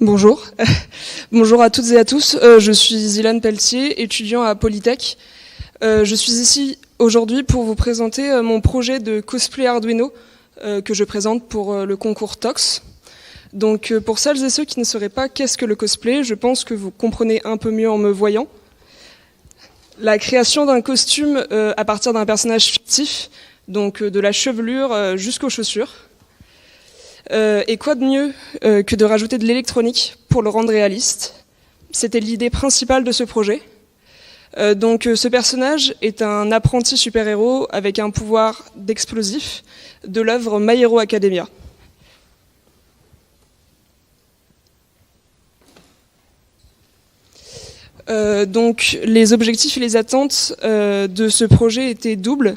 Bonjour. Bonjour à toutes et à tous. Je suis Zilane Pelletier, étudiant à Polytech. Je suis ici aujourd'hui pour vous présenter mon projet de cosplay Arduino que je présente pour le concours TOX. Donc pour celles et ceux qui ne sauraient pas qu'est-ce que le cosplay, je pense que vous comprenez un peu mieux en me voyant. La création d'un costume à partir d'un personnage fictif, donc de la chevelure jusqu'aux chaussures. Et quoi de mieux que de rajouter de l'électronique pour le rendre réaliste? C'était l'idée principale de ce projet. Donc ce personnage est un apprenti super-héros avec un pouvoir d'explosif de l'œuvre My Hero Academia. Donc les objectifs et les attentes de ce projet étaient doubles.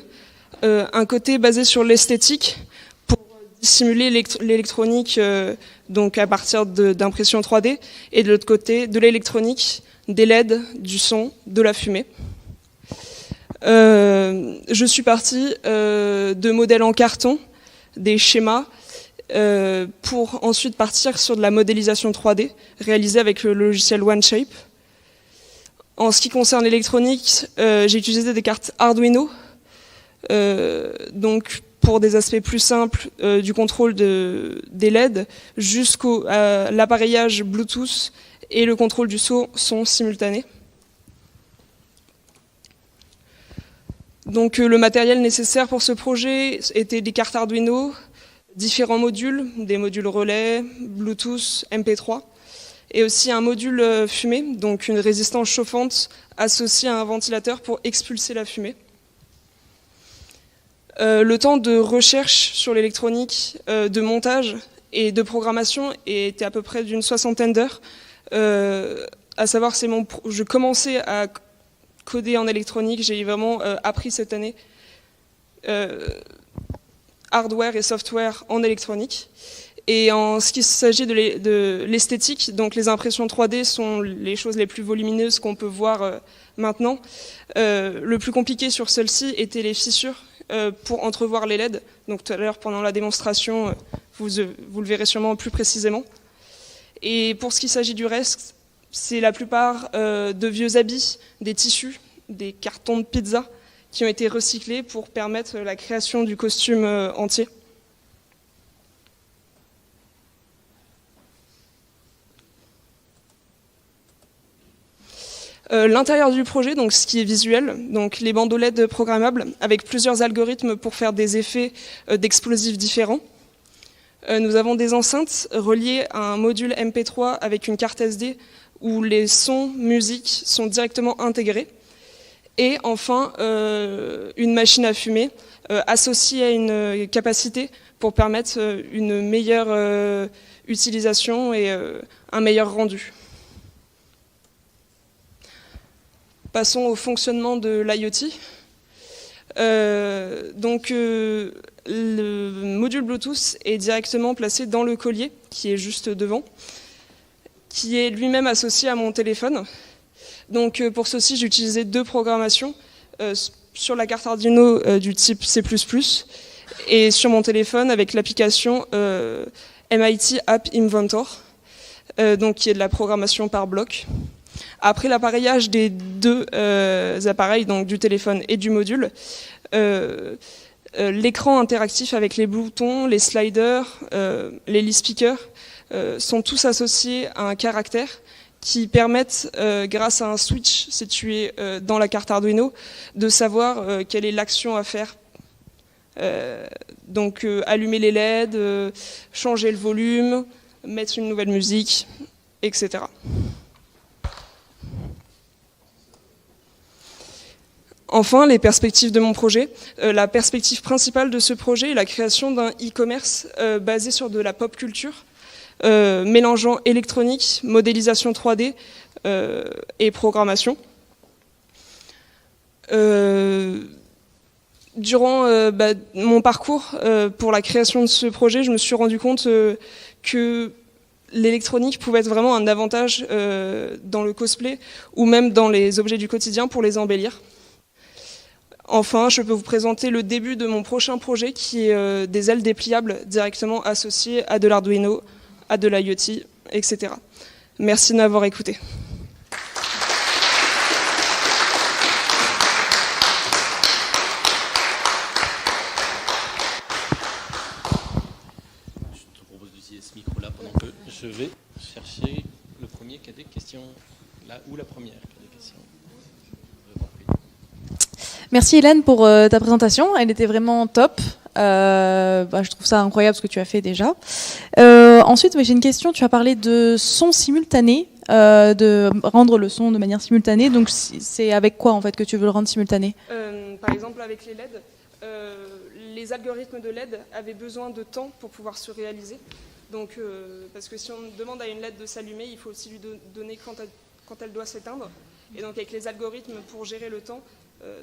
Un côté basé sur l'esthétique, simuler l'électronique donc à partir d'impression 3D, et de l'autre côté de l'électronique, des LED, du son, de la fumée. Je suis partie de modèles en carton, des schémas, pour ensuite partir sur de la modélisation 3D réalisée avec le logiciel OneShape. En ce qui concerne l'électronique, j'ai utilisé des cartes Arduino, donc pour des aspects plus simples, du contrôle des LED jusqu'à l'appareillage Bluetooth et le contrôle du son simultané. Donc le matériel nécessaire pour ce projet était des cartes Arduino, différents modules, des modules relais, Bluetooth, MP3, et aussi un module fumée, donc une résistance chauffante associée à un ventilateur pour expulser la fumée. Le temps de recherche sur l'électronique, de montage et de programmation était à peu près d'une 60aine d'heures. À savoir, je commençais à coder en électronique, j'ai vraiment appris cette année hardware et software en électronique. Et en ce qui s'agit de l'esthétique, donc les impressions 3D sont les choses les plus volumineuses qu'on peut voir maintenant. Le plus compliqué sur celle-ci était les fissures pour entrevoir les LED. Donc tout à l'heure, pendant la démonstration, vous le verrez sûrement plus précisément. Et pour ce qui s'agit du reste, c'est la plupart de vieux habits, des tissus, des cartons de pizza qui ont été recyclés pour permettre la création du costume entier. L'intérieur du projet, donc ce qui est visuel, donc les bandeaux LED programmables avec plusieurs algorithmes pour faire des effets d'explosifs différents. Nous avons des enceintes reliées à un module MP3 avec une carte SD où les sons, musiques sont directement intégrés. Et enfin, une machine à fumer associée à une capacité pour permettre une meilleure utilisation et un meilleur rendu. Passons au fonctionnement de l'IoT. Le module Bluetooth est directement placé dans le collier, qui est juste devant, qui est lui-même associé à mon téléphone. Donc pour ceci, j'ai utilisé deux programmations sur la carte Arduino du type C++ et sur mon téléphone avec l'application MIT App Inventor, donc qui est de la programmation par bloc. Après l'appareillage des deux appareils, donc du téléphone et du module, l'écran interactif avec les boutons, les sliders, les lead speakers sont tous associés à un caractère qui permettent, grâce à un switch situé dans la carte Arduino, de savoir quelle est l'action à faire. Donc allumer les LED, changer le volume, mettre une nouvelle musique, etc. Enfin, les perspectives de mon projet. La perspective principale de ce projet est la création d'un e-commerce basé sur de la pop culture, mélangeant électronique, modélisation 3D et programmation. Durant mon parcours pour la création de ce projet, je me suis rendu compte que l'électronique pouvait être vraiment un avantage dans le cosplay ou même dans les objets du quotidien pour les embellir. Enfin, je peux vous présenter le début de mon prochain projet qui est des ailes dépliables directement associées à de l'Arduino, à de l'IoT etc. Merci de m'avoir écouté. Je te propose d'utiliser ce micro-là pendant que je vais chercher le premier qui a des questions, là, ou la première qui a des questions. Merci Hélène pour ta présentation, elle était vraiment top. Je trouve ça incroyable ce que tu as fait déjà. Ensuite, j'ai une question, tu as parlé de son simultané, de rendre le son de manière simultanée, donc c'est avec quoi en fait que tu veux le rendre simultané? Par exemple avec les LED, les algorithmes de LED avaient besoin de temps pour pouvoir se réaliser. Donc, parce que si on demande à une LED de s'allumer, il faut aussi lui donner quand elle doit s'éteindre. Et donc avec les algorithmes pour gérer le temps,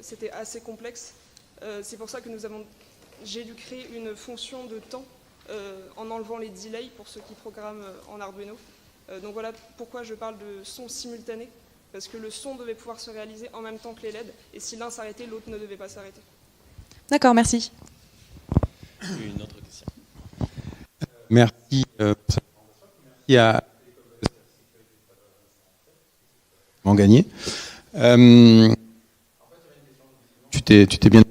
c'était assez complexe. C'est pour ça que j'ai dû créer une fonction de temps en enlevant les delays pour ceux qui programment en Arduino. Donc voilà pourquoi je parle de son simultané, parce que le son devait pouvoir se réaliser en même temps que les LED, et si l'un s'arrêtait, l'autre ne devait pas s'arrêter. D'accord, merci. Une autre question. Merci pour cette présentation. Merci à gagné. Tu t'es bien.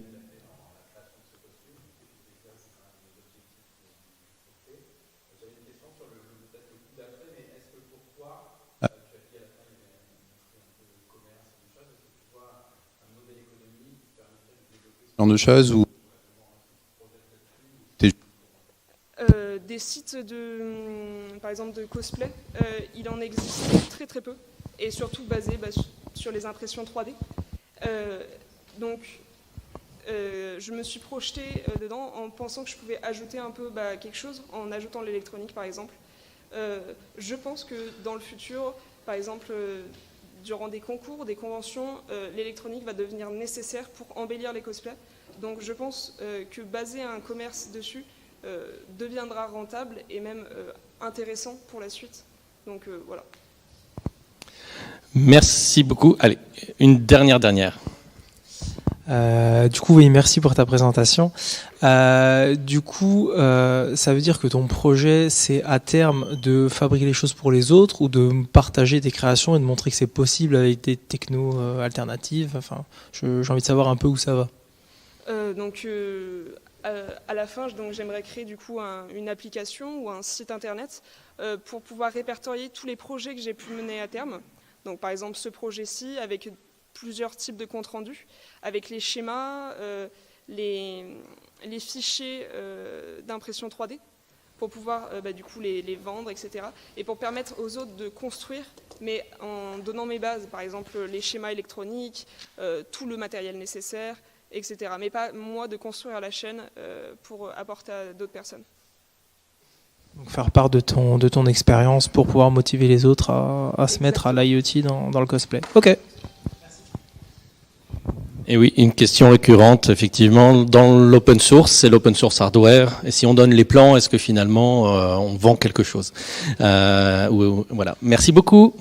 Genre de choses ou des sites par exemple de cosplay, il en existe très très peu, et surtout basés sur les impressions 3D. Donc je me suis projetée dedans en pensant que je pouvais ajouter un peu quelque chose en ajoutant l'électronique par exemple. Je pense que dans le futur, par exemple durant des concours, des conventions, l'électronique va devenir nécessaire pour embellir les cosplays. Donc je pense que baser un commerce dessus deviendra rentable et même intéressant pour la suite. Donc voilà. Merci beaucoup. Allez, une dernière. Du coup, oui, merci pour ta présentation. Du coup, ça veut dire que ton projet, c'est à terme de fabriquer les choses pour les autres ou de partager tes créations et de montrer que c'est possible avec des technos alternatives. Enfin, j'ai envie de savoir un peu où ça va. À la fin, j'aimerais créer du coup une application ou un site internet pour pouvoir répertorier tous les projets que j'ai pu mener à terme. Donc par exemple ce projet-ci avec plusieurs types de comptes rendus, avec les schémas, les fichiers d'impression 3D, pour pouvoir du coup les vendre, etc. Et pour permettre aux autres de construire, mais en donnant mes bases, par exemple les schémas électroniques, tout le matériel nécessaire, etc. Mais pas moi de construire la chaîne pour apporter à d'autres personnes. Donc faire part de ton expérience pour pouvoir motiver les autres à se mettre à l'IoT dans le cosplay. Ok. Et oui, une question récurrente, effectivement, dans l'open source, c'est l'open source hardware. Et si on donne les plans, est-ce que finalement on vend quelque chose ? Voilà. Merci beaucoup.